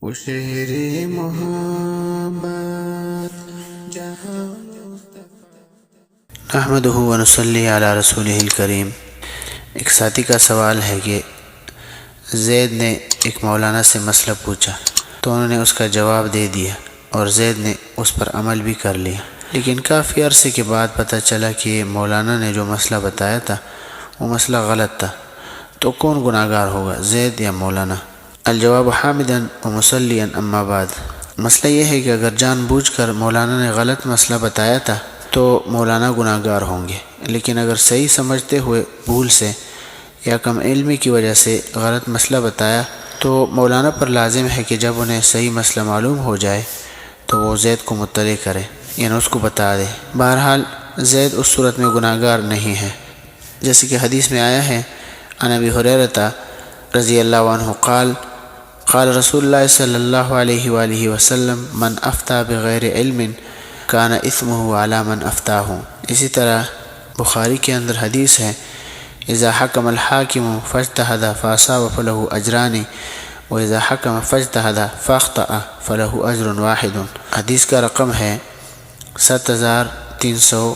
وہ شہر محبت جہاں نحمدہ و نصلی علی رسولہ الکریم۔ ایک ساتھی کا سوال ہے کہ زید نے ایک مولانا سے مسئلہ پوچھا تو انہوں نے اس کا جواب دے دیا اور زید نے اس پر عمل بھی کر لیا، لیکن کافی عرصے کے بعد پتہ چلا کہ مولانا نے جو مسئلہ بتایا تھا وہ مسئلہ غلط تھا، تو کون گناہ گار ہوگا، زید یا مولانا؟ الجواب حامدا و مصلیا اما بعد۔ مسئلہ یہ ہے کہ اگر جان بوجھ کر مولانا نے غلط مسئلہ بتایا تھا تو مولانا گناہ گار ہوں گے، لیکن اگر صحیح سمجھتے ہوئے بھول سے یا کم علمی کی وجہ سے غلط مسئلہ بتایا تو مولانا پر لازم ہے کہ جب انہیں صحیح مسئلہ معلوم ہو جائے تو وہ زید کو مطلع کرے، یعنی اس کو بتا دے۔ بہرحال زید اس صورت میں گناہ گار نہیں ہے، جیسے کہ حدیث میں آیا ہے عن ابی ہریرہ رضی اللہ عنہ قال قال رسول اللہ صلی اللہ علیہ وآلہ وسلم من افتى بغیر علم کان اثمہ علی من افتاہ۔ اسی طرح بخاری کے اندر حدیث ہے اذا حکم الحاکم فاجتہد فاصاب فلہ اجران واذا حکم فاجتہد فاخطأ فلہ اجر واحد۔ حدیث کا رقم ہے 7352۔